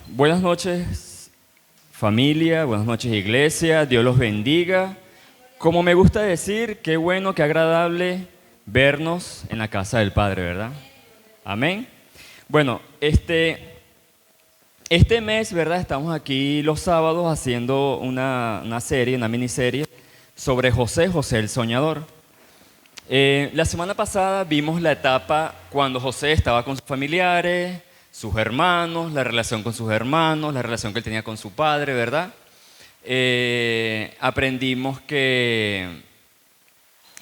Buenas noches, familia, buenas noches, iglesia, Dios los bendiga. Como me gusta decir, qué bueno, qué agradable vernos en la casa del Padre, ¿verdad? Amén. Bueno, este mes, ¿verdad? Estamos aquí los sábados haciendo una serie, una miniserie sobre José el Soñador. La semana pasada vimos la etapa cuando José estaba con sus familiares, sus hermanos, la relación con sus hermanos, la relación que él tenía con su padre, ¿verdad? Aprendimos que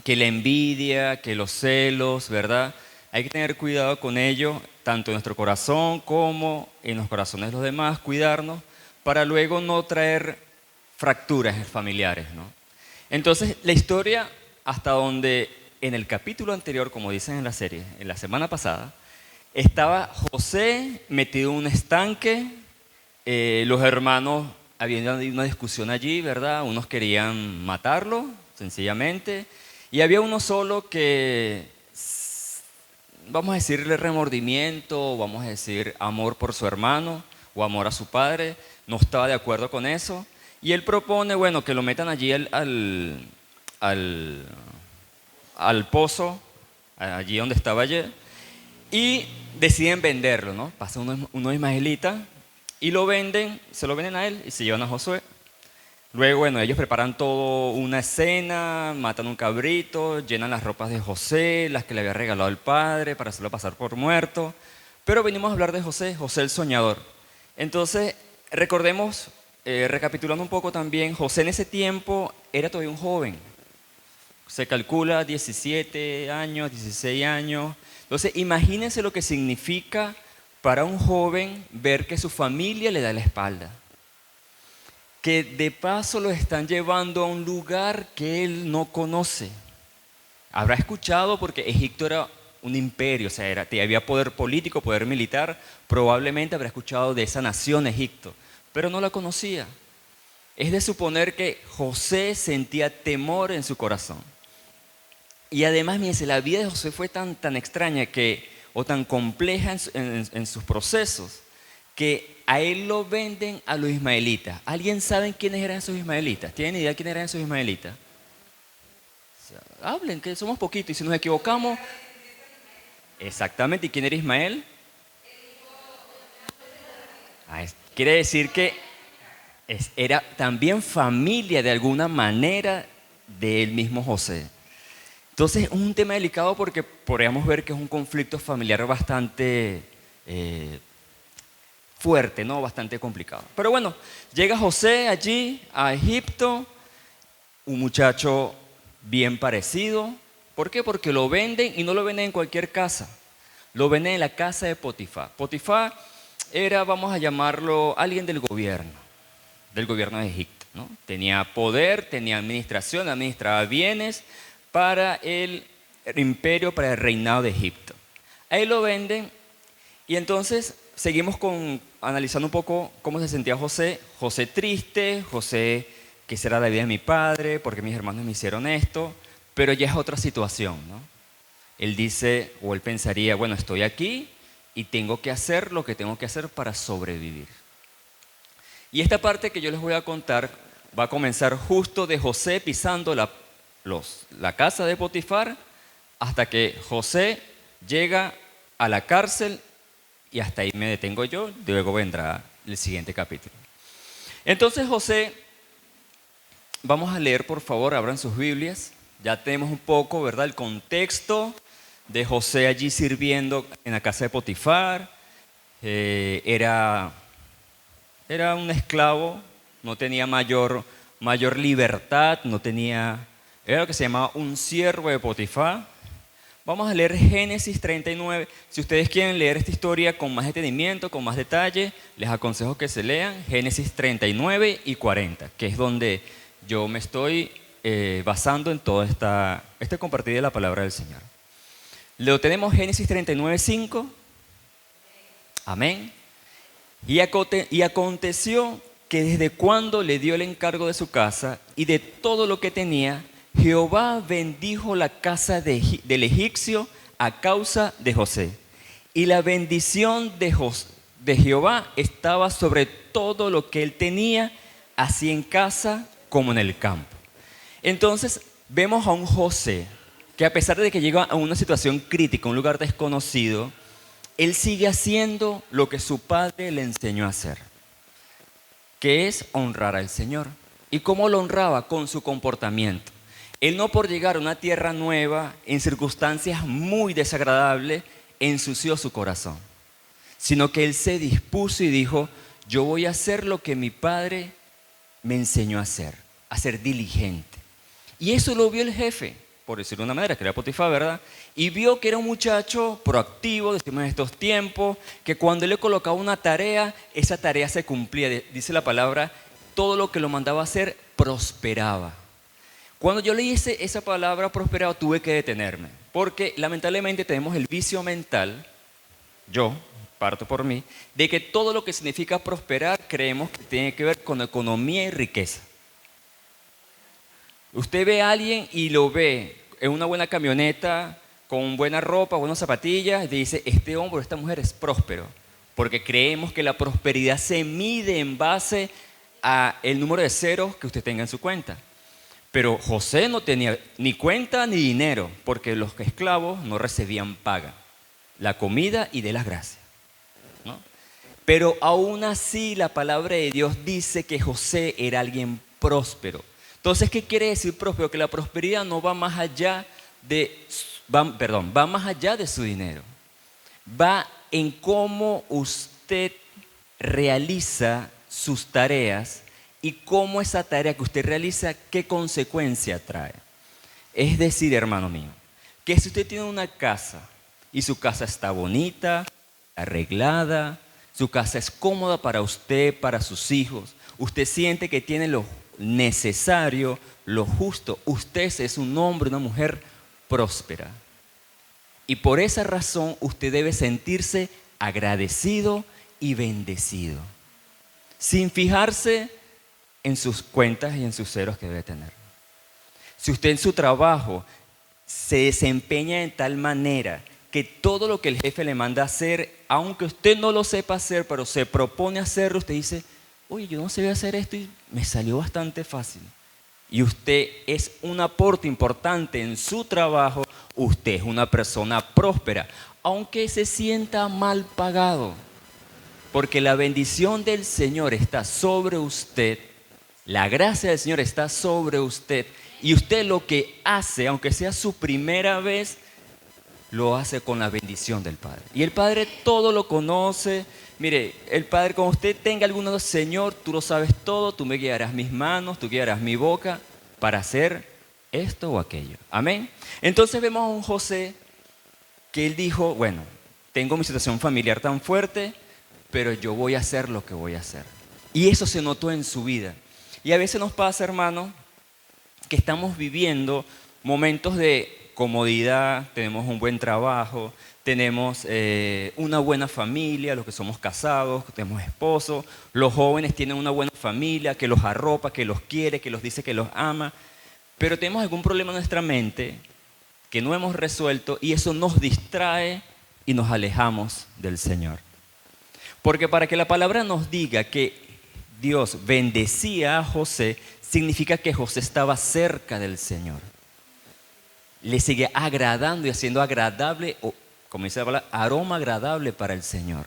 la envidia, que los celos, ¿verdad? Hay que tener cuidado con ello, tanto en nuestro corazón como en los corazones de los demás, cuidarnos, para luego no traer fracturas familiares, ¿no? Entonces, la historia, hasta donde en el capítulo anterior, como dicen en la serie, en la semana pasada, estaba José metido en un estanque, los hermanos habían una discusión allí, ¿verdad? Unos querían matarlo, sencillamente, y había uno solo que, vamos a decirle remordimiento, vamos a decir amor por su hermano o amor a su padre, no estaba de acuerdo con eso, y él propone, bueno, que lo metan allí al pozo, allí donde estaba ayer, y deciden venderlo, ¿no? Pasa unos ismaelitas y lo venden, se lo venden a él y se llevan a Josué. Luego, bueno, ellos preparan toda una escena, matan un cabrito, llenan las ropas de José, las que le había regalado el padre para hacerlo pasar por muerto. Pero venimos a hablar de José el soñador. Entonces, recordemos, recapitulando un poco también, José en ese tiempo era todavía un joven. Se calcula 17 años, 16 años. Entonces, imagínense lo que significa para un joven ver que su familia le da la espalda. Que de paso lo están llevando a un lugar que él no conoce. Habrá escuchado porque Egipto era un imperio, o sea, había poder político, poder militar. Probablemente habrá escuchado de esa nación Egipto, pero no la conocía. Es de suponer que José sentía temor en su corazón. Y además, mírense, la vida de José fue tan extraña o tan compleja en sus procesos, que a él lo venden a los ismaelitas. ¿Alguien sabe quiénes eran esos ismaelitas? ¿Tienen idea de quiénes eran esos ismaelitas? O sea, hablen, que somos poquitos y si nos equivocamos... Exactamente, ¿y quién era Ismael? Quiere decir que era también familia de alguna manera del mismo José. Entonces es un tema delicado porque podríamos ver que es un conflicto familiar bastante fuerte, ¿no? Bastante complicado. Pero bueno, llega José allí a Egipto, un muchacho bien parecido. ¿Por qué? Porque lo venden y no lo venden en cualquier casa. Lo venden en la casa de Potifar. Potifar era, vamos a llamarlo, alguien del gobierno de Egipto, ¿no? Tenía poder, tenía administración, administraba bienes para el imperio, para el reinado de Egipto. Ahí lo venden y entonces seguimos analizando un poco cómo se sentía José. José triste, José, ¿qué será la vida de mi padre? ¿Por qué mis hermanos me hicieron esto? Pero ya es otra situación, ¿no? Él dice, o él pensaría, bueno, estoy aquí y tengo que hacer lo que tengo que hacer para sobrevivir. Y esta parte que yo les voy a contar va a comenzar justo de José pisando la casa de Potifar hasta que José llega a la cárcel y hasta ahí me detengo yo, luego vendrá el siguiente capítulo. Entonces José, vamos a leer por favor, abran sus Biblias, ya tenemos un poco, ¿verdad?, el contexto de José allí sirviendo en la casa de Potifar. Era un esclavo, no tenía mayor libertad, era lo que se llamaba un siervo de Potifar. Vamos a leer Génesis 39. Si ustedes quieren leer esta historia con más detenimiento, con más detalle, les aconsejo que se lean Génesis 39 y 40, que es donde yo me estoy basando en toda este compartir de la palabra del Señor. Lo tenemos Génesis 39, 5. Amén. Y aconteció que desde cuando le dio el encargo de su casa y de todo lo que tenía, Jehová bendijo la casa del egipcio a causa de José. Y la bendición de Jehová estaba sobre todo lo que él tenía, así en casa como en el campo. Entonces vemos a un José que, a pesar de que llega a una situación crítica, un lugar desconocido, él sigue haciendo lo que su padre le enseñó a hacer, que es honrar al Señor. ¿Y cómo lo honraba? Con su comportamiento. Él, no por llegar a una tierra nueva, en circunstancias muy desagradables, ensució su corazón, sino que él se dispuso y dijo: yo voy a hacer lo que mi padre me enseñó a ser diligente. Y eso lo vio el jefe, por decirlo de una manera, que era Potifar, ¿verdad? Y vio que era un muchacho proactivo, decimos en estos tiempos, que cuando él le colocaba una tarea, esa tarea se cumplía. Dice la palabra, todo lo que lo mandaba a hacer prosperaba. Cuando yo leí esa palabra prosperaba, tuve que detenerme, porque lamentablemente tenemos el vicio mental, yo parto por mí, de que todo lo que significa prosperar creemos que tiene que ver con economía y riqueza. Usted ve a alguien y lo ve en una buena camioneta, con buena ropa, buenas zapatillas, y dice: este hombre o esta mujer es próspero, porque creemos que la prosperidad se mide en base a el número de ceros que usted tenga en su cuenta. Pero José no tenía ni cuenta ni dinero, porque los esclavos no recibían paga, la comida y de las gracias, ¿no? Pero aún así la palabra de Dios dice que José era alguien próspero. Entonces, ¿qué quiere decir próspero? Que la prosperidad no va más allá va más allá de su dinero. Va en cómo usted realiza sus tareas y cómo esa tarea que usted realiza, qué consecuencia trae. Es decir, hermano mío, que si usted tiene una casa y su casa está bonita, arreglada, su casa es cómoda para usted, para sus hijos, usted siente que tiene lo necesario, lo justo, usted es un hombre, una mujer próspera. Y por esa razón usted debe sentirse agradecido y bendecido, sin fijarse en sus cuentas y en sus ceros que debe tener. Si usted en su trabajo se desempeña de tal manera que todo lo que el jefe le manda a hacer, aunque usted no lo sepa hacer, pero se propone hacerlo, usted dice: oye, yo no sé hacer esto y me salió bastante fácil. Y usted es un aporte importante en su trabajo, usted es una persona próspera, aunque se sienta mal pagado, porque la bendición del Señor está sobre usted, la gracia del Señor está sobre usted, y usted lo que hace, aunque sea su primera vez, lo hace con la bendición del Padre. Y el Padre todo lo conoce. Mire, el Padre, cuando usted tenga alguno: Señor, tú lo sabes todo, tú me guiarás mis manos, tú guiarás mi boca para hacer esto o aquello. Amén. Entonces vemos a un José que él dijo: bueno, tengo mi situación familiar tan fuerte, pero yo voy a hacer lo que voy a hacer. Y eso se notó en su vida. Y a veces nos pasa, hermano, que estamos viviendo momentos de comodidad, tenemos un buen trabajo, tenemos una buena familia, los que somos casados, tenemos esposos, los jóvenes tienen una buena familia que los arropa, que los quiere, que los dice que los ama, pero tenemos algún problema en nuestra mente que no hemos resuelto y eso nos distrae y nos alejamos del Señor. Porque para que la palabra nos diga que Dios bendecía a José, significa que José estaba cerca del Señor. Le sigue agradando y haciendo agradable, o como dice la palabra, aroma agradable para el Señor.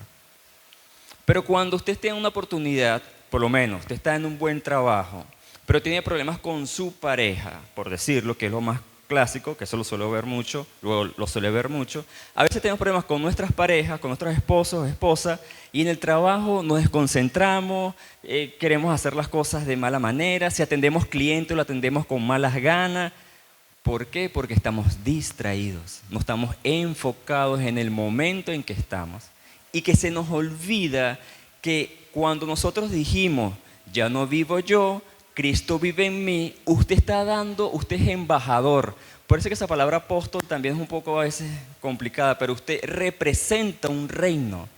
Pero cuando usted tiene una oportunidad, por lo menos usted está en un buen trabajo, pero tiene problemas con su pareja, por decirlo, que es lo más clásico, que eso lo suelo ver mucho, luego lo suele ver mucho. A veces tenemos problemas con nuestras parejas, con nuestros esposos, esposas, y en el trabajo nos desconcentramos, queremos hacer las cosas de mala manera, si atendemos clientes lo atendemos con malas ganas. ¿Por qué? Porque estamos distraídos, no estamos enfocados en el momento en que estamos. Y que se nos olvida que cuando nosotros dijimos: ya no vivo yo, Cristo vive en mí, usted es embajador. Por eso que esa palabra apóstol también es un poco a veces complicada, pero usted representa un reino.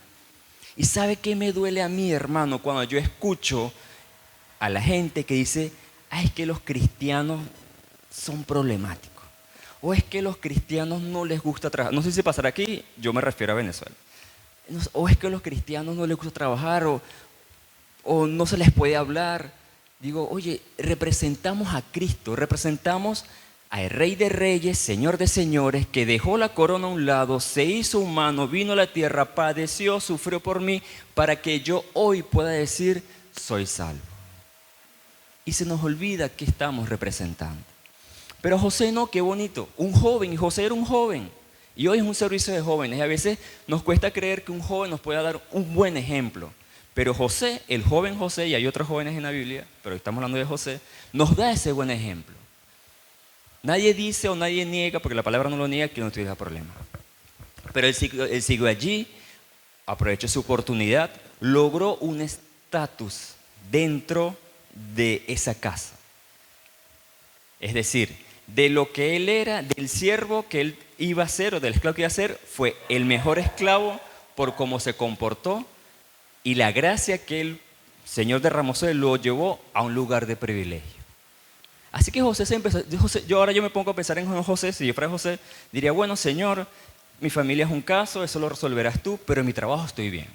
¿Y sabe qué me duele a mí, hermano, cuando yo escucho a la gente que dice: ay, es que los cristianos son problemáticos, o es que los cristianos no les gusta trabajar? No sé si pasará aquí, yo me refiero a Venezuela. o es que a los cristianos no les gusta trabajar, o no se les puede hablar. Digo, oye, representamos a Cristo, representamos al Rey de Reyes, Señor de Señores, que dejó la corona a un lado, se hizo humano, vino a la tierra, padeció, sufrió por mí, para que yo hoy pueda decir, soy salvo. Y se nos olvida que estamos representando. Pero José no, qué bonito, un joven, y José era un joven. Y hoy es un servicio de jóvenes, y a veces nos cuesta creer que un joven nos pueda dar un buen ejemplo. Pero José, el joven José, y hay otros jóvenes en la Biblia, pero estamos hablando de José, nos da ese buen ejemplo. Nadie dice o nadie niega, porque la palabra no lo niega, que no tuviera problema. Pero él siguió allí, aprovechó su oportunidad, logró un estatus dentro de esa casa. Es decir, de lo que él era, del siervo que él iba a ser o del esclavo que iba a ser, fue el mejor esclavo por cómo se comportó y la gracia que el Señor derramó sobre él lo llevó a un lugar de privilegio. Así que José se empezó, yo ahora me pongo a pensar en José, si yo fuera José, diría, bueno, Señor, mi familia es un caso, eso lo resolverás tú, pero en mi trabajo estoy bien.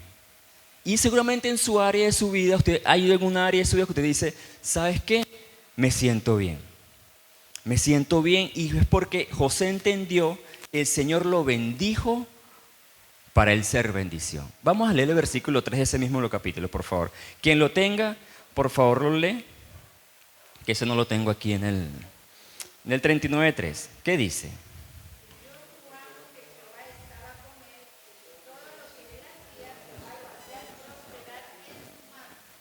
Y seguramente en su área de su vida, usted ha ido en un área de su vida que usted dice, ¿sabes qué? Me siento bien. Me siento bien, y es porque José entendió que el Señor lo bendijo para él ser bendición. Vamos a leer el versículo 3 de ese mismo capítulo, por favor. Quien lo tenga, por favor lo lee. Que eso no lo tengo aquí en el 39.3. ¿Qué dice?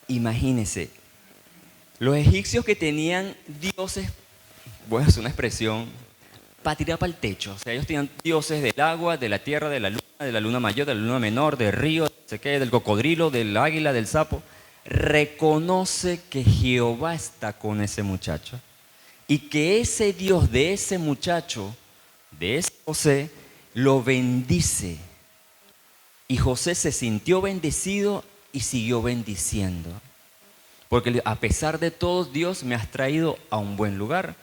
Imagínense, los egipcios que tenían dioses, voy a hacer una expresión, para tirar para el techo. O sea, ellos tenían dioses del agua, de la tierra, de la luna mayor, de la luna menor, del río, no sé qué, del cocodrilo, del águila, del sapo. Reconoce que Jehová está con ese muchacho y que ese Dios de ese muchacho, de ese José, lo bendice. Y José se sintió bendecido y siguió bendiciendo. Porque a pesar de todo, Dios me ha traído a un buen lugar.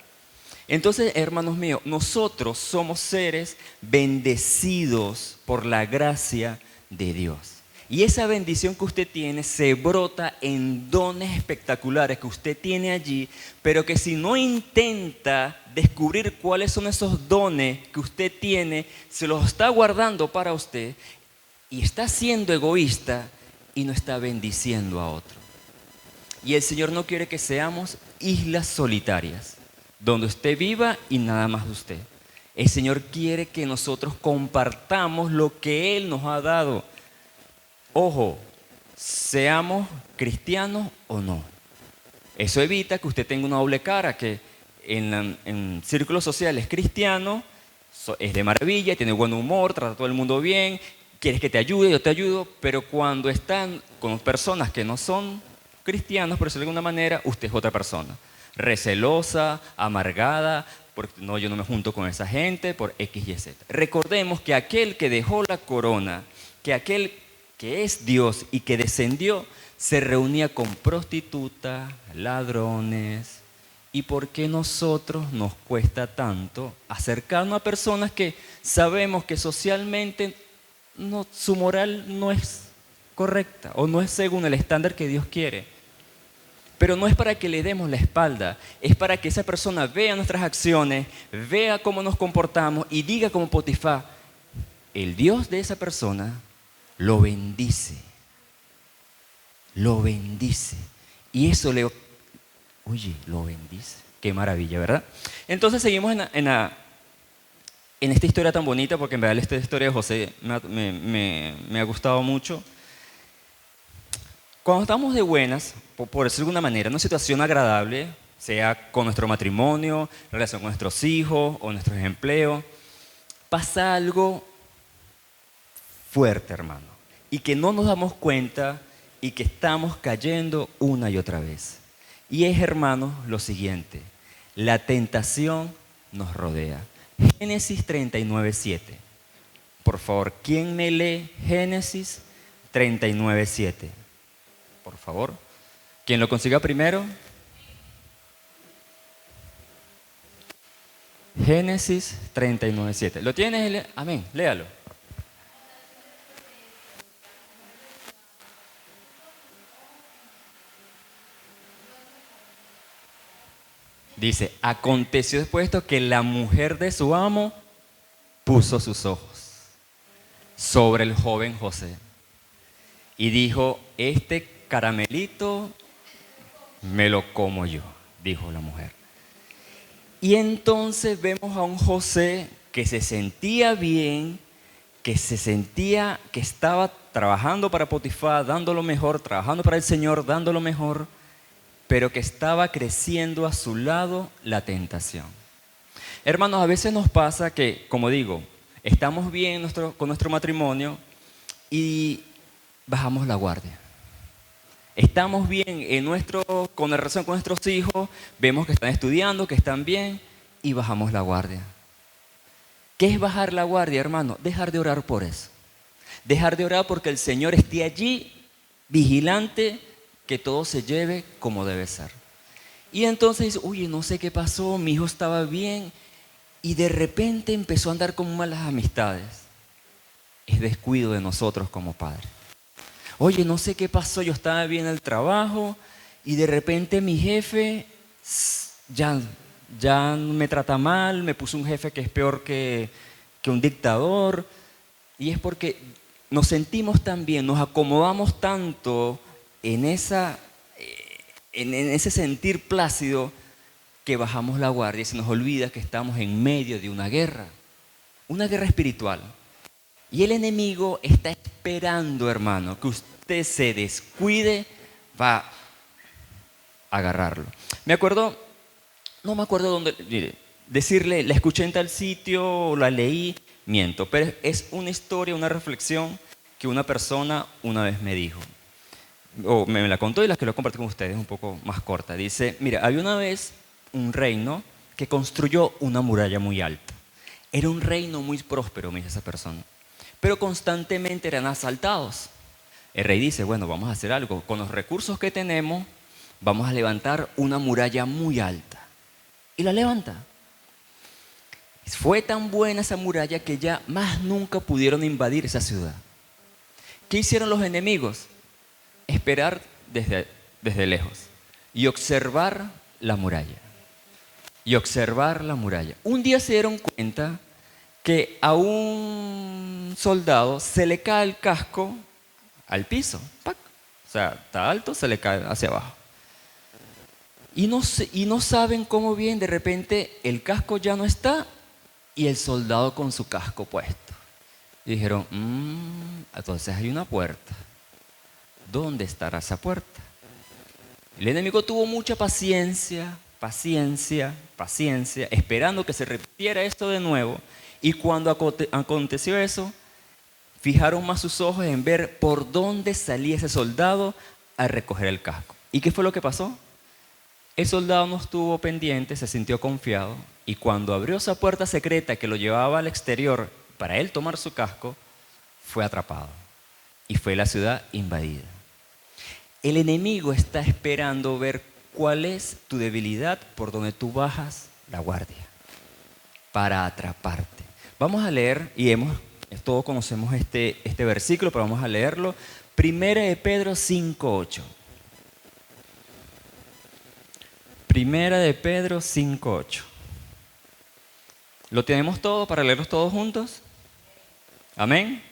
Entonces, hermanos míos, nosotros somos seres bendecidos por la gracia de Dios. Y esa bendición que usted tiene se brota en dones espectaculares que usted tiene allí, pero que si no intenta descubrir cuáles son esos dones que usted tiene, se los está guardando para usted y está siendo egoísta y no está bendiciendo a otro. Y el Señor no quiere que seamos islas solitarias, donde usted viva y nada más de usted. El Señor quiere que nosotros compartamos lo que Él nos ha dado. Ojo, seamos cristianos o no. Eso evita que usted tenga una doble cara, que en círculos sociales cristiano es de maravilla, tiene buen humor, trata a todo el mundo bien, quieres que te ayude, yo te ayudo, pero cuando están con personas que no son cristianos, por decirlo de alguna manera, usted es otra persona. Recelosa, amargada, porque no, yo no me junto con esa gente, por X, Y, Z. Recordemos que aquel que dejó la corona, que aquel que es Dios y que descendió, se reunía con prostitutas, ladrones. ¿Y por qué nosotros nos cuesta tanto acercarnos a personas que sabemos que socialmente su moral no es correcta o no es según el estándar que Dios quiere? Pero no es para que le demos la espalda, es para que esa persona vea nuestras acciones, vea cómo nos comportamos y diga como Potifar, el Dios de esa persona lo bendice. Lo bendice. Y eso oye, lo bendice. Qué maravilla, ¿verdad? Entonces seguimos en esta historia tan bonita, porque en verdad esta historia de José me ha gustado mucho. Cuando estamos de buenas, por decirlo de alguna manera, en una situación agradable, sea con nuestro matrimonio, relación con nuestros hijos o nuestros empleos, pasa algo fuerte, hermano, y que no nos damos cuenta y que estamos cayendo una y otra vez. Y es, hermano, lo siguiente: la tentación nos rodea. Génesis 39:7. Por favor, ¿quién me lee Génesis 39:7? Por favor. ¿Quién lo consiga primero? Génesis 39:7. ¿Lo tienes? Amén. Léalo. Dice, aconteció después de esto que la mujer de su amo puso sus ojos sobre el joven José y dijo, este caramelito me lo como yo, dijo la mujer. Y entonces vemos a un José que se sentía bien, que estaba trabajando para Potifar, dando lo mejor, trabajando para el Señor, dando lo mejor, pero que estaba creciendo a su lado la tentación. Hermanos, a veces nos pasa que, como digo, estamos bien con nuestro matrimonio y bajamos la guardia. Estamos bien con la relación con nuestros hijos, vemos que están estudiando, que están bien y bajamos la guardia. ¿Qué es bajar la guardia, hermano? Dejar de orar por eso. Dejar de orar porque el Señor esté allí, vigilante, que todo se lleve como debe ser. Y entonces dice, oye, no sé qué pasó, mi hijo estaba bien y de repente empezó a andar con malas amistades. Es descuido de nosotros como padres. Oye, no sé qué pasó, yo estaba bien en el trabajo y de repente mi jefe ya me trata mal, me puso un jefe que es peor que un dictador. Y es porque nos sentimos tan bien, nos acomodamos tanto en ese sentir plácido que bajamos la guardia y se nos olvida que estamos en medio de una guerra espiritual. Y el enemigo está esperando, hermano, que usted se descuide, va a agarrarlo. No me acuerdo dónde, mire, decirle, la escuché en tal sitio, la leí, miento, pero es una historia, una reflexión que una persona una vez me dijo, o me la contó y la que lo compartí con ustedes, un poco más corta. Dice, mira, había una vez un reino que construyó una muralla muy alta. Era un reino muy próspero, me dice esa persona, pero constantemente eran asaltados. El rey dice, bueno, vamos a hacer algo, con los recursos que tenemos, vamos a levantar una muralla muy alta. Y la levanta. Fue tan buena esa muralla que ya más nunca pudieron invadir esa ciudad. ¿Qué hicieron los enemigos? Esperar desde lejos y observar la muralla. Un día se dieron cuenta que a un soldado se le cae el casco al piso. ¡Pac! O sea, está alto, se le cae hacia abajo. Y no saben cómo bien, de repente el casco ya no está y el soldado con su casco puesto. Y dijeron, entonces hay una puerta. ¿Dónde estará esa puerta? El enemigo tuvo mucha paciencia, esperando que se repitiera esto de nuevo. Y cuando aconteció eso, fijaron más sus ojos en ver por dónde salía ese soldado a recoger el casco. ¿Y qué fue lo que pasó? El soldado no estuvo pendiente, se sintió confiado y cuando abrió esa puerta secreta que lo llevaba al exterior para él tomar su casco, fue atrapado y fue la ciudad invadida. El enemigo está esperando ver cuál es tu debilidad por donde tú bajas la guardia para atraparte. Vamos a leer, y todos conocemos este versículo, pero vamos a leerlo. Primera de Pedro 5:8. Primera de Pedro 5:8. ¿Lo tenemos todo para leerlos todos juntos? ¿Amén?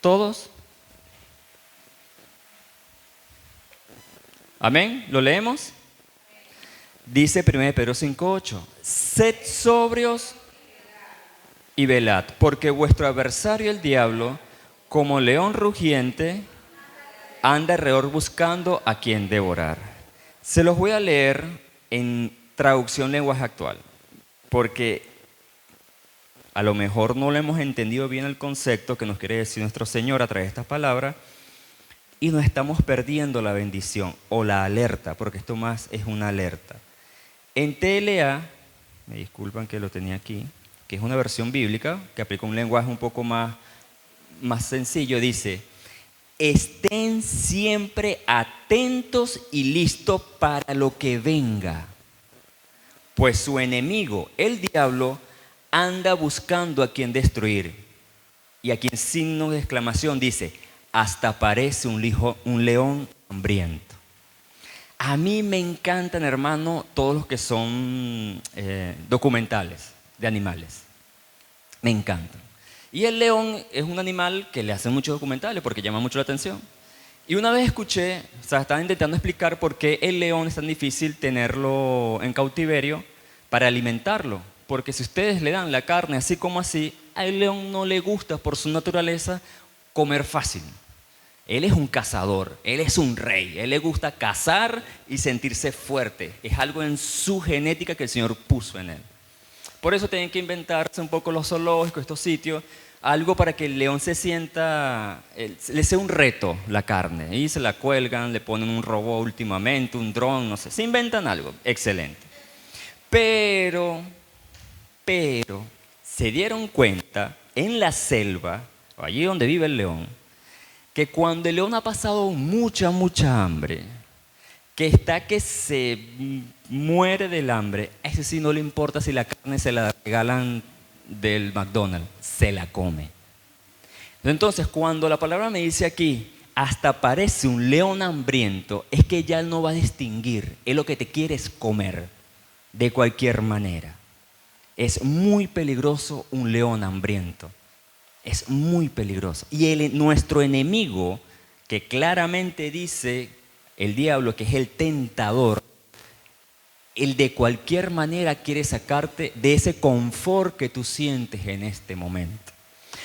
¿Todos? ¿Amén? ¿Lo leemos? Dice 1 Pedro 5:8. Sed sobrios y velad, porque vuestro adversario el diablo, como león rugiente, anda alrededor buscando a quien devorar. Se los voy a leer en traducción lenguaje actual, porque a lo mejor no le hemos entendido bien el concepto que nos quiere decir nuestro Señor a través de estas palabras y nos estamos perdiendo la bendición o la alerta, porque esto más es una alerta. En TLA, me disculpan que lo tenía aquí, que es una versión bíblica que aplica un lenguaje un poco más sencillo, dice: estén siempre atentos y listos para lo que venga, pues su enemigo, el diablo, anda buscando a quien destruir. Y aquí en signo de exclamación dice: hasta parece un león hambriento. A mí me encantan, hermano, todos los que son documentales de animales. Me encantan. Y el león es un animal que le hacen muchos documentales porque llama mucho la atención. Y una vez escuché, o sea, estaba intentando explicar por qué el león es tan difícil tenerlo en cautiverio para alimentarlo. Porque si ustedes le dan la carne así como así, al león no le gusta por su naturaleza comer fácil. Él es un cazador, él es un rey, él le gusta cazar y sentirse fuerte. Es algo en su genética que el Señor puso en él. Por eso tienen que inventarse un poco los zoológicos, estos sitios, algo para que el león se sienta, le sea un reto la carne. Y se la cuelgan, le ponen un robot últimamente, un dron, no sé, se inventan algo, excelente. Pero, se dieron cuenta en la selva, allí donde vive el león, que cuando el león ha pasado mucha hambre, que está que se muere del hambre, a ese sí no le importa si la carne se la regalan del McDonald's, se la come. Entonces, cuando la palabra me dice aquí, hasta parece un león hambriento, es que ya él no va a distinguir, él lo que te quiere es comer, de cualquier manera. Es muy peligroso un león hambriento. Es muy peligroso. Y nuestro enemigo, que claramente dice el diablo que es el tentador, él de cualquier manera quiere sacarte de ese confort que tú sientes en este momento.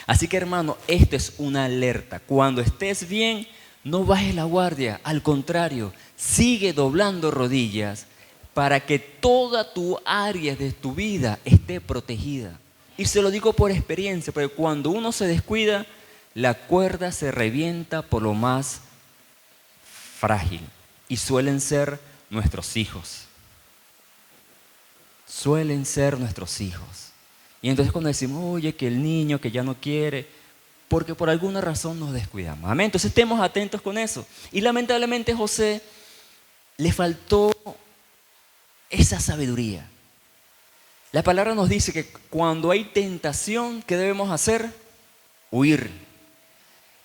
Así que, hermano, esto es una alerta. Cuando estés bien, no bajes la guardia. Al contrario, sigue doblando rodillas para que toda tu área de tu vida esté protegida. Y se lo digo por experiencia, porque cuando uno se descuida, la cuerda se revienta por lo más frágil. Y suelen ser nuestros hijos. Suelen ser nuestros hijos. Y entonces cuando decimos, oye, que el niño que ya no quiere, porque por alguna razón nos descuidamos. Amén. Entonces estemos atentos con eso. Y lamentablemente a José le faltó esa sabiduría. La palabra nos dice que cuando hay tentación, ¿qué debemos hacer? Huir.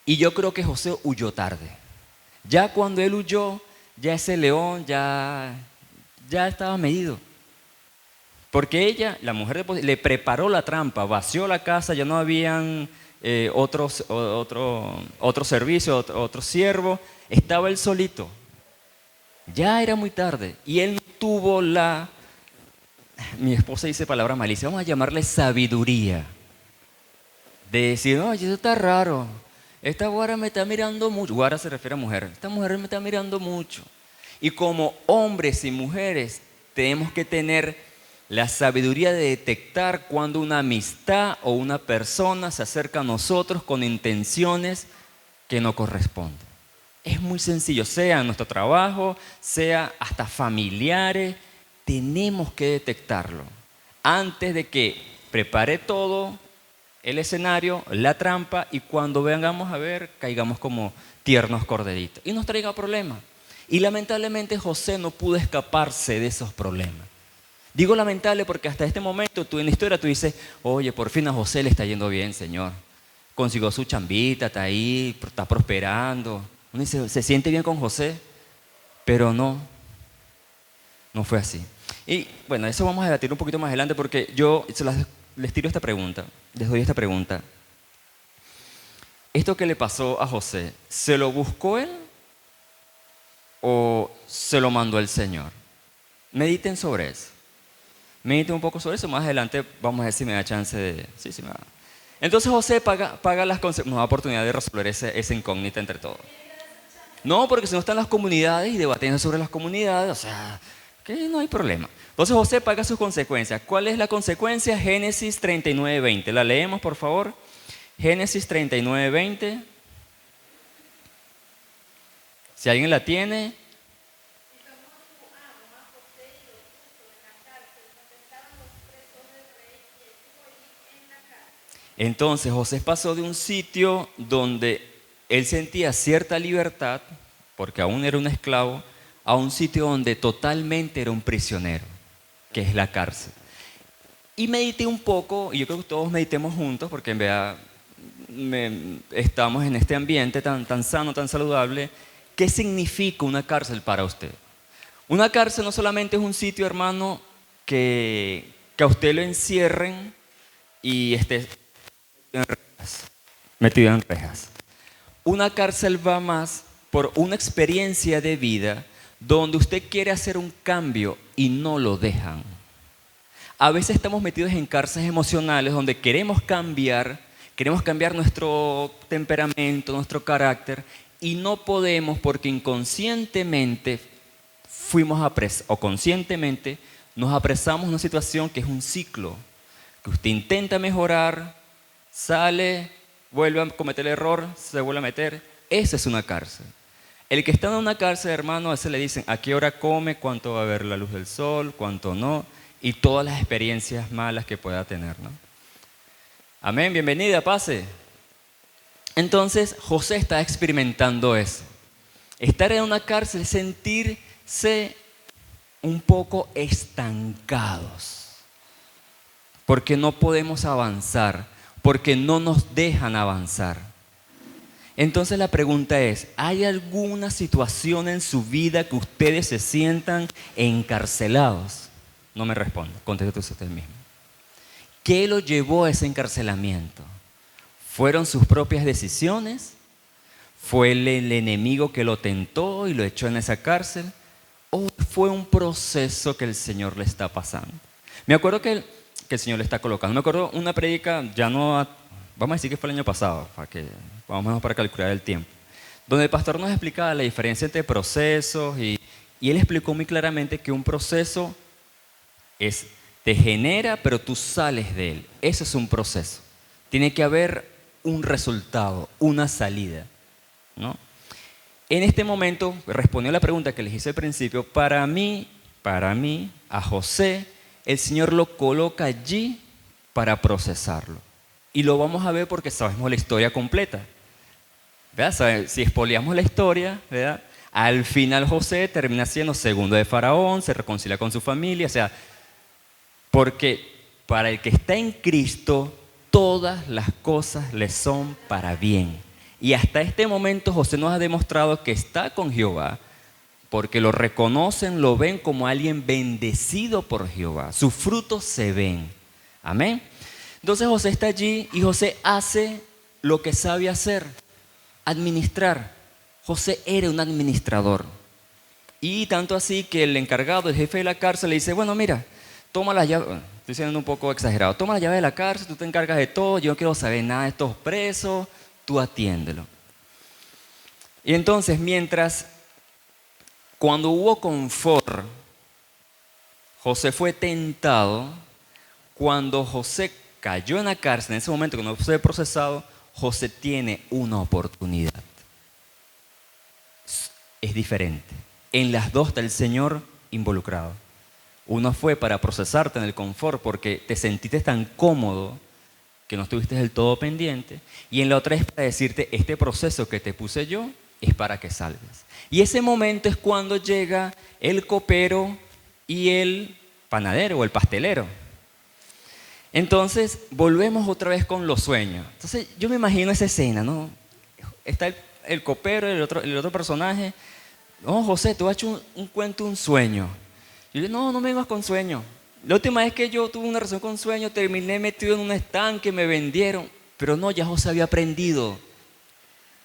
Y yo creo que José huyó tarde. Ya cuando él huyó, ya ese león ya estaba medido. Porque ella, la mujer le preparó la trampa, vació la casa, ya no habían otro servicio, otro siervo, estaba él solito. Ya era muy tarde y él no tuvo mi esposa dice palabra malicia, vamos a llamarle sabiduría, de decir, oye, eso está raro, esta guara me está mirando mucho, guara se refiere a mujer, esta mujer me está mirando mucho. Y como hombres y mujeres tenemos que tener la sabiduría de detectar cuando una amistad o una persona se acerca a nosotros con intenciones que no corresponden. Es muy sencillo, sea en nuestro trabajo, sea hasta familiares, tenemos que detectarlo antes de que prepare todo el escenario, la trampa, y cuando vengamos a ver, caigamos como tiernos corderitos y nos traiga problemas. Y lamentablemente José no pudo escaparse de esos problemas. Digo lamentable porque hasta este momento tú en la historia tú dices, oye, por fin a José le está yendo bien, Señor. Consiguió su chambita, está ahí, está prosperando. Uno dice, se siente bien con José, pero no fue así. Y bueno, eso vamos a debatir un poquito más adelante porque yo les tiro esta pregunta, les doy esta pregunta. ¿Esto que le pasó a José, se lo buscó él o se lo mandó el Señor? Mediten sobre eso. Mediten un poco sobre eso. Más adelante vamos a ver si me da chance de... Sí, me da. Entonces José paga las consecuencias. Nos da oportunidad de resolver esa incógnita entre todos. No, porque si no están las comunidades y debatiendo sobre las comunidades, o sea, que no hay problema. Entonces José paga sus consecuencias. ¿Cuál es la consecuencia? Génesis 39:20. ¿La leemos, por favor? Génesis 39:20. Si alguien la tiene. Entonces José pasó de un sitio donde él sentía cierta libertad, porque aún era un esclavo, a un sitio donde totalmente era un prisionero, que es la cárcel. Y medité un poco, y yo creo que todos meditemos juntos, porque en verdad estamos en este ambiente tan sano, tan saludable. ¿Qué significa una cárcel para usted? Una cárcel no solamente es un sitio, hermano, que a usted lo encierren y esté metido en rejas. Una cárcel va más por una experiencia de vida donde usted quiere hacer un cambio y no lo dejan. A veces estamos metidos en cárceles emocionales donde queremos cambiar nuestro temperamento, nuestro carácter, y no podemos porque inconscientemente o conscientemente nos apresamos en una situación que es un ciclo, que usted intenta mejorar, sale, vuelve a cometer el error, se vuelve a meter. Esa es una cárcel. El que está en una cárcel, hermano, a veces le dicen a qué hora come, cuánto va a ver la luz del sol, cuánto no, y todas las experiencias malas que pueda tener, ¿no? Amén, bienvenida, pase. Entonces, José está experimentando eso. Estar en una cárcel es sentirse un poco estancados, porque no podemos avanzar, porque no nos dejan avanzar. Entonces la pregunta es, ¿hay alguna situación en su vida que ustedes se sientan encarcelados? No me respondan, contéstese usted mismo. ¿Qué lo llevó a ese encarcelamiento? ¿Fueron sus propias decisiones? ¿Fue el enemigo que lo tentó y lo echó en esa cárcel? ¿O fue un proceso que el Señor le está pasando? Me acuerdo que el Señor le está colocando. Me acuerdo una prédica, vamos a decir que fue el año pasado, para calcular el tiempo, donde el pastor nos explicaba la diferencia entre procesos y él explicó muy claramente que un proceso te genera, pero tú sales de él. Eso es un proceso. Tiene que haber un resultado, una salida, ¿no? En este momento, respondió a la pregunta que les hice al principio, para mí, a José, el Señor lo coloca allí para procesarlo. Y lo vamos a ver porque sabemos la historia completa. ¿Verdad? Si expoliamos la historia, ¿verdad? Al final José termina siendo segundo de Faraón, se reconcilia con su familia, o sea, porque para el que está en Cristo, todas las cosas le son para bien. Y hasta este momento José nos ha demostrado que está con Jehová, porque lo reconocen, lo ven como alguien bendecido por Jehová. Sus frutos se ven. Amén. Entonces José está allí y José hace lo que sabe hacer, administrar. José era un administrador. Y tanto así que el encargado, el jefe de la cárcel, le dice, bueno, mira, toma la llave, estoy siendo un poco exagerado, toma la llave de la cárcel, tú te encargas de todo, yo no quiero saber nada de estos presos, tú atiéndelo. Y entonces, cuando hubo confort, José fue tentado. Cuando José cayó en la cárcel, en ese momento que no fue procesado, José tiene una oportunidad. Es diferente. En las dos está el Señor involucrado. Uno fue para procesarte en el confort porque te sentiste tan cómodo que no estuviste del todo pendiente. Y en la otra es para decirte, este proceso que te puse yo es para que salves. Y ese momento es cuando llega el copero y el panadero o el pastelero. Entonces, volvemos otra vez con los sueños. Entonces, yo me imagino esa escena, ¿no? Está el copero, el otro personaje. No, José, tú has hecho un cuento, un sueño. Yo digo, no me vengas con sueño. La última vez que yo tuve una relación con sueño, terminé metido en un estanque, me vendieron. Pero no, ya José había aprendido.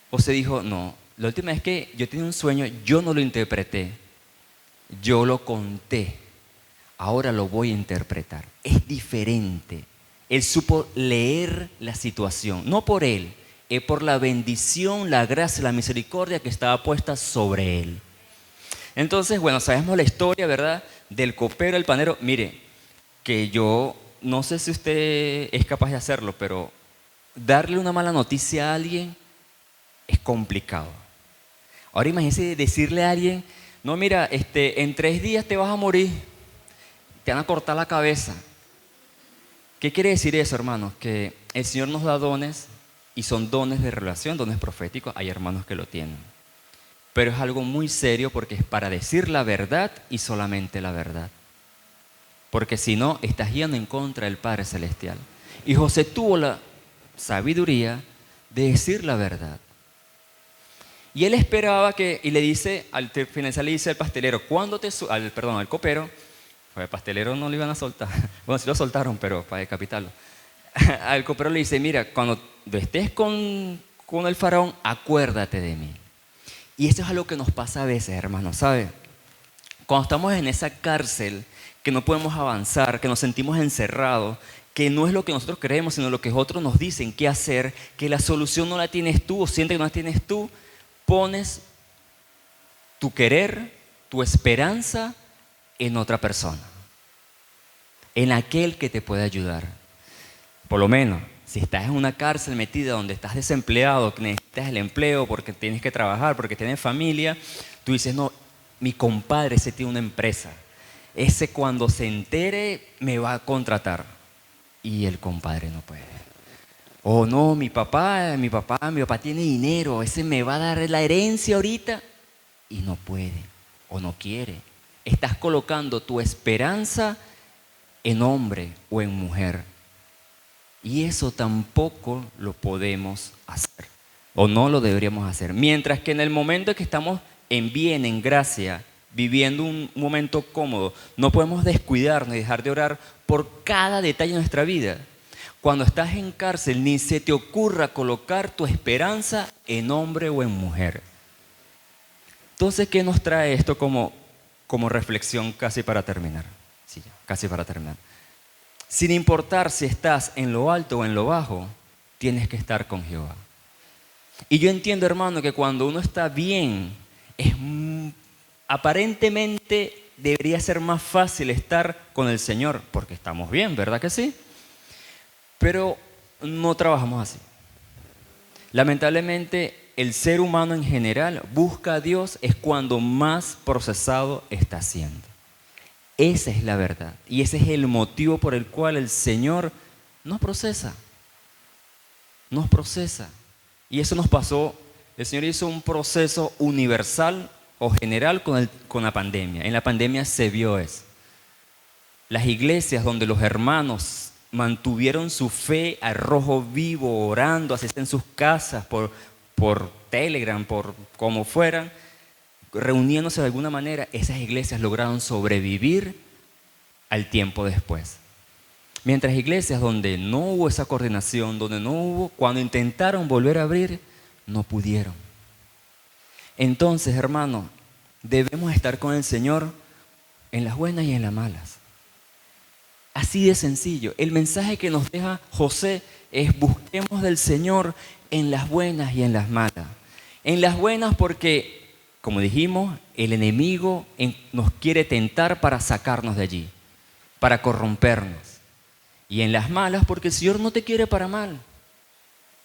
José dijo, no, la última vez que yo tenía un sueño, yo no lo interpreté. Yo lo conté. Ahora lo voy a interpretar. Es diferente. Él supo leer la situación. No por él, es por la bendición, la gracia, la misericordia que estaba puesta sobre él. Entonces, bueno, sabemos la historia, ¿verdad? Del copero, el panero. Mire, que yo no sé si usted es capaz de hacerlo, pero darle una mala noticia a alguien es complicado. Ahora imagínese decirle a alguien, no, mira, en 3 días te vas a morir, te van a cortar la cabeza. ¿Qué quiere decir eso, hermanos? Que el Señor nos da dones y son dones de revelación, dones proféticos. Hay hermanos que lo tienen. Pero es algo muy serio porque es para decir la verdad y solamente la verdad. Porque si no, estás yendo en contra del Padre Celestial. Y José tuvo la sabiduría de decir la verdad. Y él esperaba que, y le dice, al finalizar le dice al pastelero, al copero, pues al pastelero no lo iban a soltar, bueno, sí lo soltaron, pero para decapitarlo. Al copero le dice, mira, cuando estés con el faraón, acuérdate de mí. Y eso es algo que nos pasa a veces, hermanos, ¿sabes? Cuando estamos en esa cárcel, que no podemos avanzar, que nos sentimos encerrados, que no es lo que nosotros creemos, sino lo que otros nos dicen qué hacer, que la solución no la tienes tú o sientes que no la tienes tú, pones tu querer, tu esperanza en otra persona, en aquel que te puede ayudar. Por lo menos, si estás en una cárcel metida donde estás desempleado, que necesitas el empleo porque tienes que trabajar, porque tienes familia, tú dices, no, mi compadre ese tiene una empresa. Ese cuando se entere me va a contratar. Y el compadre no puede. O no, mi papá tiene dinero, ese me va a dar la herencia ahorita. Y no puede o no quiere. Estás colocando tu esperanza en hombre o en mujer. Y eso tampoco lo podemos hacer. O no lo deberíamos hacer. Mientras que en el momento en que estamos en bien, en gracia, viviendo un momento cómodo, no podemos descuidarnos y dejar de orar por cada detalle de nuestra vida. Cuando estás en cárcel, ni se te ocurra colocar tu esperanza en hombre o en mujer. Entonces, ¿qué nos trae esto como reflexión casi para terminar? Sí, ya, casi para terminar. Sin importar si estás en lo alto o en lo bajo, tienes que estar con Jehová. Y yo entiendo, hermano, que cuando uno está bien, aparentemente debería ser más fácil estar con el Señor, porque estamos bien, ¿verdad que sí? Pero no trabajamos así. Lamentablemente, el ser humano en general busca a Dios es cuando más procesado está siendo. Esa es la verdad. Y ese es el motivo por el cual el Señor nos procesa. Nos procesa. Y eso nos pasó. El Señor hizo un proceso universal o general con la pandemia. En la pandemia se vio eso. Las iglesias donde los hermanos mantuvieron su fe a rojo vivo, orando, así en sus casas, por Telegram, por como fueran, reuniéndose de alguna manera, esas iglesias lograron sobrevivir al tiempo después. Mientras iglesias donde no hubo esa coordinación, donde no hubo, cuando intentaron volver a abrir, no pudieron. Entonces, hermano, debemos estar con el Señor en las buenas y en las malas. Así de sencillo. El mensaje que nos deja José es busquemos del Señor en las buenas y en las malas. En las buenas porque, como dijimos, el enemigo nos quiere tentar para sacarnos de allí, para corrompernos. Y en las malas porque el Señor no te quiere para mal.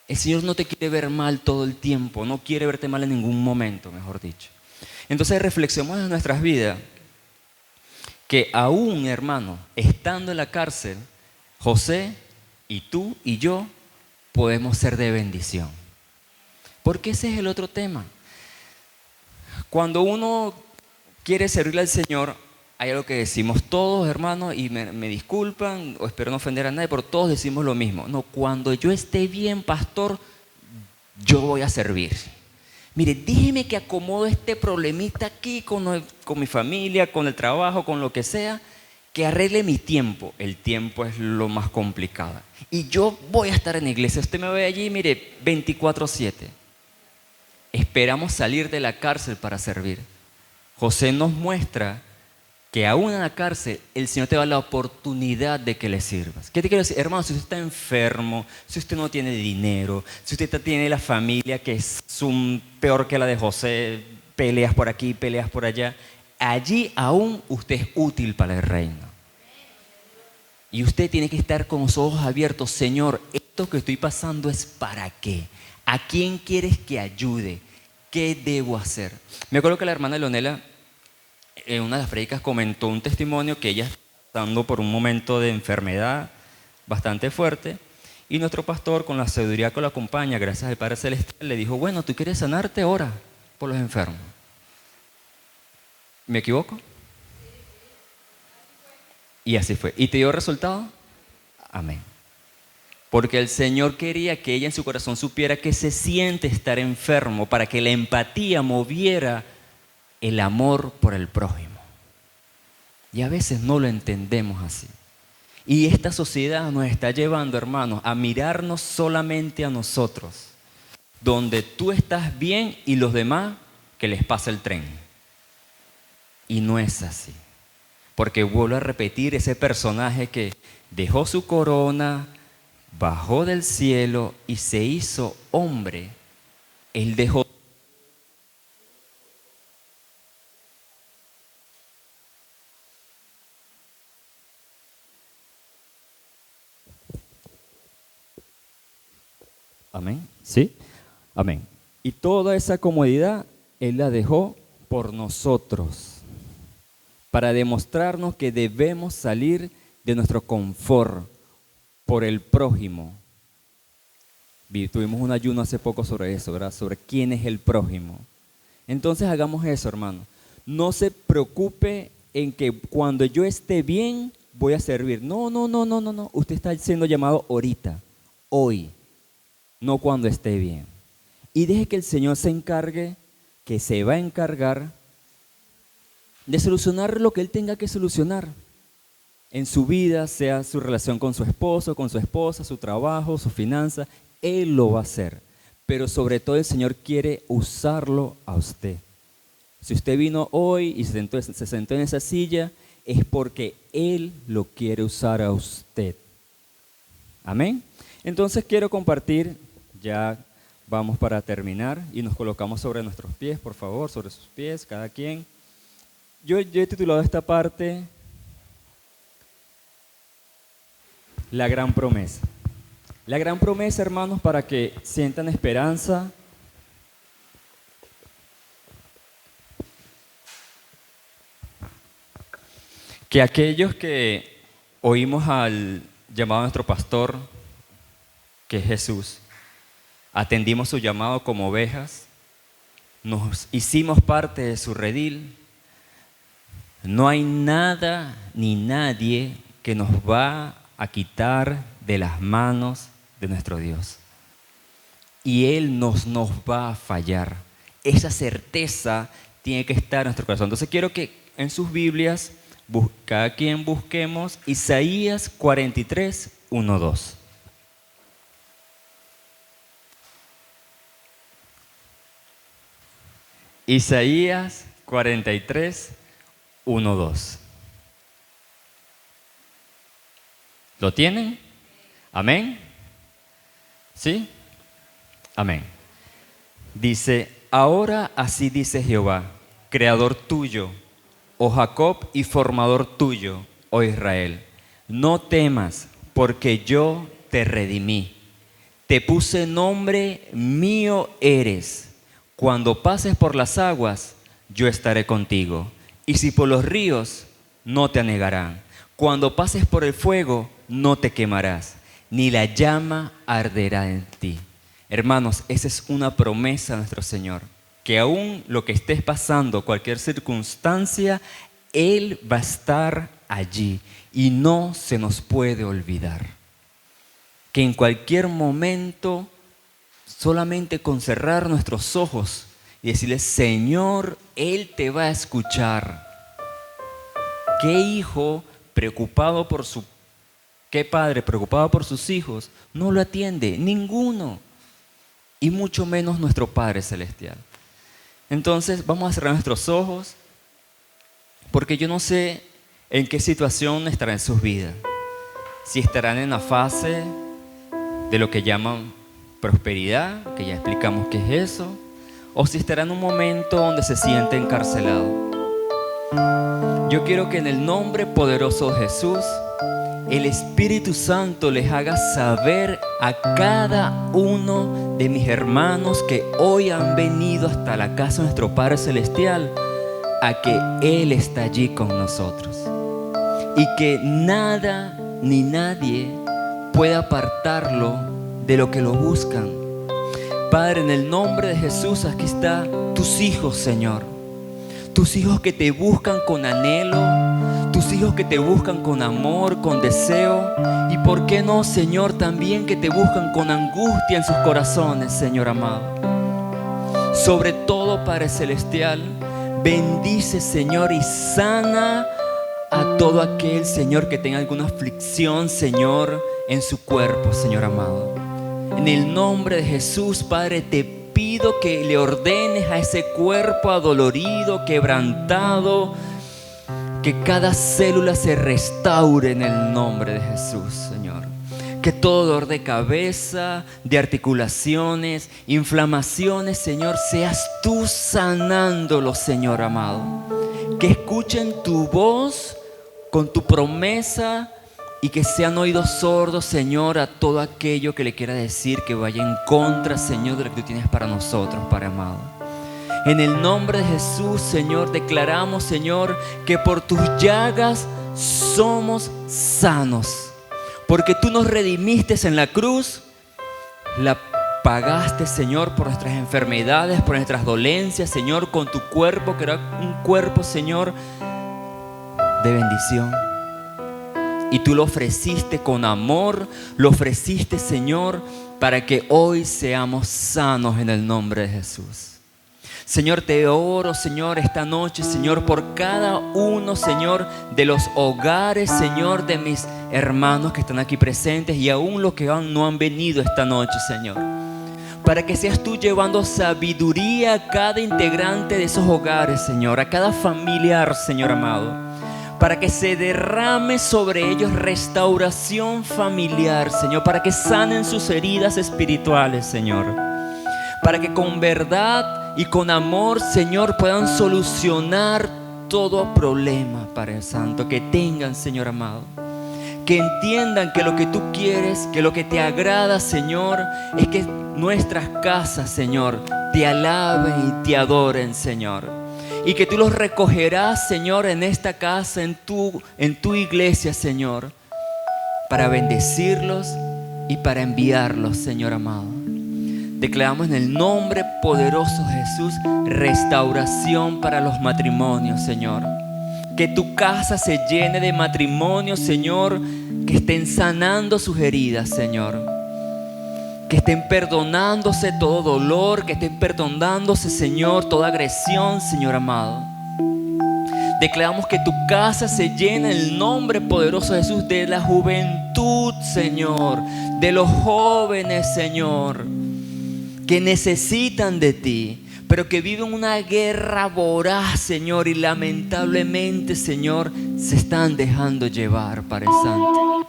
El Señor no te quiere ver mal todo el tiempo, no quiere verte mal en ningún momento, mejor dicho. Entonces reflexionemos en nuestras vidas que aún, hermano, estando en la cárcel, José y tú y yo podemos ser de bendición. Porque ese es el otro tema. Cuando uno quiere servirle al Señor, hay algo que decimos todos, hermanos, y me disculpan, o espero no ofender a nadie, pero todos decimos lo mismo. No, cuando yo esté bien, pastor, yo voy a servir. Mire, déjeme que acomodo este problemita aquí con mi familia, con el trabajo, con lo que sea, que arregle mi tiempo. El tiempo es lo más complicado. Y yo voy a estar en la iglesia. Usted me ve allí, mire, 24/7. Esperamos salir de la cárcel para servir. José nos muestra que aún en la cárcel el Señor te da la oportunidad de que le sirvas. ¿Qué te quiero decir? Hermano, si usted está enfermo, si usted no tiene dinero, si usted tiene la familia que es peor que la de José, peleas por aquí, peleas por allá, allí aún usted es útil para el reino. Y usted tiene que estar con los ojos abiertos. Señor, esto que estoy pasando es ¿para qué? ¿A quién quieres que ayude? ¿Qué debo hacer? Me acuerdo que la hermana Leonela en una de las prédicas comentó un testimonio que ella está pasando por un momento de enfermedad bastante fuerte y nuestro pastor, con la sabiduría que lo acompaña, gracias al Padre Celestial, le dijo, bueno, ¿tú quieres sanarte? Ora por los enfermos. ¿Me equivoco? Y así fue. ¿Y te dio resultado? Amén. Porque el Señor quería que ella en su corazón supiera que se siente estar enfermo, para que la empatía moviera el amor por el prójimo. Y a veces no lo entendemos así. Y esta sociedad nos está llevando, hermanos, a mirarnos solamente a nosotros, donde tú estás bien y los demás que les pasa el tren. Y no es así. Porque vuelvo a repetir, ese personaje que dejó su corona, bajó del cielo y se hizo hombre, él dejó. Amén. ¿Sí? Amén. Y toda esa comodidad él la dejó por nosotros, para demostrarnos que debemos salir de nuestro confort por el prójimo. Tuvimos un ayuno hace poco sobre eso, ¿verdad? Sobre quién es el prójimo. Entonces hagamos eso, hermano. No se preocupe en que cuando yo esté bien voy a servir. No. Usted está siendo llamado ahorita, hoy, no cuando esté bien. Y deje que el Señor se encargue, que se va a encargar de solucionar lo que Él tenga que solucionar en su vida, sea su relación con su esposo, con su esposa, su trabajo, su finanza. Él lo va a hacer. Pero sobre todo el Señor quiere usarlo a usted. Si usted vino hoy y se sentó en esa silla, es porque Él lo quiere usar a usted. Amén. Entonces quiero compartir, ya vamos para terminar, y nos colocamos sobre nuestros pies, por favor, sobre sus pies, cada quien. Yo he titulado esta parte La Gran Promesa. La gran promesa, hermanos, para que sientan esperanza. Que aquellos que oímos al llamado de nuestro pastor, que es Jesús, atendimos su llamado como ovejas, nos hicimos parte de su redil. No hay nada ni nadie que nos va a quitar de las manos de nuestro Dios. Y Él nos va a fallar. Esa certeza tiene que estar en nuestro corazón. Entonces quiero que en sus Biblias, cada quien busquemos Isaías 43, 1, 2. Isaías 43, 1, 2. ¿Lo tienen? ¿Amén? ¿Sí? Amén. Dice, ahora así dice Jehová, creador tuyo, oh Jacob, y formador tuyo, oh Israel. No temas, porque yo te redimí. Te puse nombre, mío eres. Cuando pases por las aguas, yo estaré contigo. Y si por los ríos, no te anegarán. Cuando pases por el fuego, no te quemarás, ni la llama arderá en ti. Hermanos, esa es una promesa de nuestro Señor, que aún lo que estés pasando, cualquier circunstancia, Él va a estar allí y no se nos puede olvidar. Que en cualquier momento, solamente con cerrar nuestros ojos y decirle, Señor, Él te va a escuchar. ¿Qué hijo preocupado por qué padre preocupado por sus hijos no lo atiende? Ninguno. Y mucho menos nuestro Padre Celestial. Entonces vamos a cerrar nuestros ojos, porque yo no sé en qué situación estarán en sus vidas. Si estarán en la fase de lo que llaman prosperidad, que ya explicamos qué es eso, o si estarán en un momento donde se siente encarcelado. Yo quiero que en el nombre poderoso de Jesús, el Espíritu Santo les haga saber a cada uno de mis hermanos que hoy han venido hasta la casa de nuestro Padre Celestial, a que Él está allí con nosotros. Y que nada ni nadie puede apartarlo de lo que lo buscan. Padre, en el nombre de Jesús, aquí están tus hijos, Señor. Tus hijos que te buscan con anhelo, tus hijos hijos que te buscan con amor, con deseo. Y por qué no, Señor, también que te buscan con angustia en sus corazones, Señor amado. Sobre todo, Padre Celestial, bendice, Señor, y sana a todo aquel, Señor, que tenga alguna aflicción, Señor, en su cuerpo, Señor amado. En el nombre de Jesús, Padre, te pido que le ordenes a ese cuerpo adolorido, quebrantado, que cada célula se restaure en el nombre de Jesús, Señor. Que todo dolor de cabeza, de articulaciones, inflamaciones, Señor, seas tú sanándolo, Señor amado. Que escuchen tu voz con tu promesa y que sean oídos sordos, Señor, a todo aquello que le quiera decir que vaya en contra, Señor, de lo que tú tienes para nosotros, Padre amado. En el nombre de Jesús, Señor, declaramos, Señor, que por tus llagas somos sanos. Porque tú nos redimiste en la cruz, la pagaste, Señor, por nuestras enfermedades, por nuestras dolencias, Señor, con tu cuerpo, que era un cuerpo, Señor, de bendición. Y tú lo ofreciste con amor, lo ofreciste, Señor, para que hoy seamos sanos en el nombre de Jesús. Señor, te oro, Señor, esta noche, Señor, por cada uno, Señor, de los hogares, Señor, de mis hermanos que están aquí presentes y aún los que no han venido esta noche, Señor. Para que seas tú llevando sabiduría a cada integrante de esos hogares, Señor, a cada familiar, Señor amado. Para que se derrame sobre ellos restauración familiar, Señor. Para que sanen sus heridas espirituales, Señor. Para que con verdad y con amor, Señor, puedan solucionar todo problema, Padre Santo, que tengan, Señor amado. Que entiendan que lo que tú quieres, que lo que te agrada, Señor, es que nuestras casas, Señor, te alaben y te adoren, Señor. Y que tú los recogerás, Señor, en esta casa, en tu iglesia, Señor, para bendecirlos y para enviarlos, Señor amado. Declaramos en el nombre poderoso de Jesús restauración para los matrimonios, Señor. Que tu casa se llene de matrimonios, Señor, que estén sanando sus heridas, Señor. Que estén perdonándose todo dolor, que estén perdonándose, Señor, toda agresión, Señor amado. Declaramos que tu casa se llena en el nombre poderoso de Jesús de la juventud, Señor, de los jóvenes, Señor, que necesitan de ti, pero que viven una guerra voraz, Señor, y lamentablemente, Señor, se están dejando llevar, Padre Santo.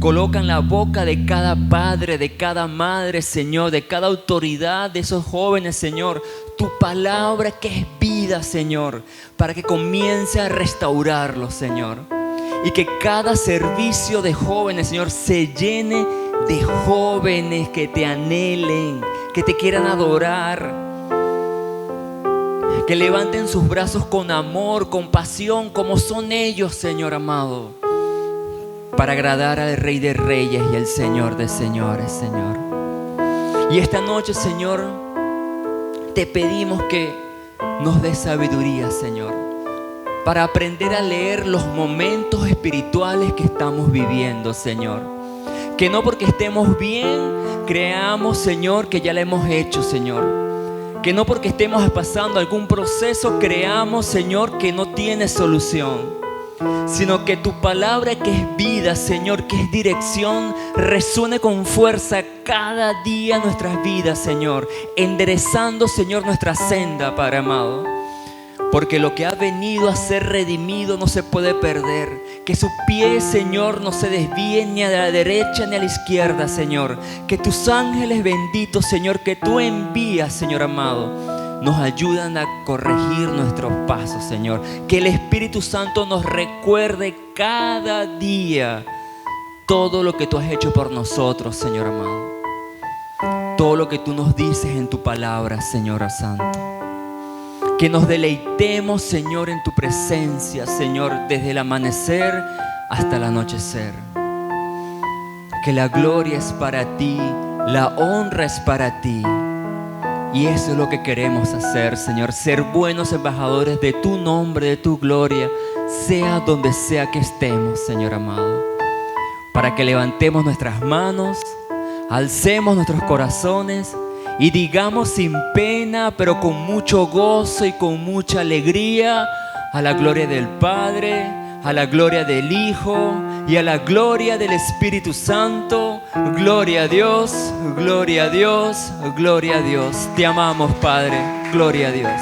Coloca en la boca de cada padre, de cada madre, Señor, de cada autoridad de esos jóvenes, Señor, tu palabra que es vida, Señor, para que comience a restaurarlos, Señor. Y que cada servicio de jóvenes, Señor, se llene de jóvenes que te anhelen, que te quieran adorar, que levanten sus brazos con amor, con pasión, como son ellos, Señor amado, para agradar al Rey de Reyes y al Señor de Señores, Señor. Y esta noche, Señor, te pedimos que nos des sabiduría, Señor, para aprender a leer los momentos espirituales que estamos viviendo, Señor. Que no porque estemos bien creamos, Señor, que ya la hemos hecho, Señor. Que no porque estemos pasando algún proceso creamos, Señor, que no tiene solución. Sino que tu palabra, que es vida, Señor, que es dirección, resuene con fuerza cada día en nuestras vidas, Señor, enderezando, Señor, nuestra senda, Padre amado. Porque lo que ha venido a ser redimido no se puede perder. Que su pie, Señor, no se desvíe ni a la derecha ni a la izquierda, Señor. Que tus ángeles benditos, Señor, que tú envías, Señor amado, nos ayudan a corregir nuestros pasos, Señor. Que el Espíritu Santo nos recuerde cada día todo lo que tú has hecho por nosotros, Señor amado. Todo lo que tú nos dices en tu palabra, Señor Santo. Que nos deleitemos, Señor, en tu presencia, Señor, desde el amanecer hasta el anochecer. Que la gloria es para ti, la honra es para ti. Y eso es lo que queremos hacer, Señor. Ser buenos embajadores de tu nombre, de tu gloria, sea donde sea que estemos, Señor amado, para que levantemos nuestras manos, alcemos nuestros corazones y digamos sin pena, pero con mucho gozo y con mucha alegría, a la gloria del Padre, a la gloria del Hijo y a la gloria del Espíritu Santo. Gloria a Dios, gloria a Dios, gloria a Dios. Te amamos, Padre. Gloria a Dios.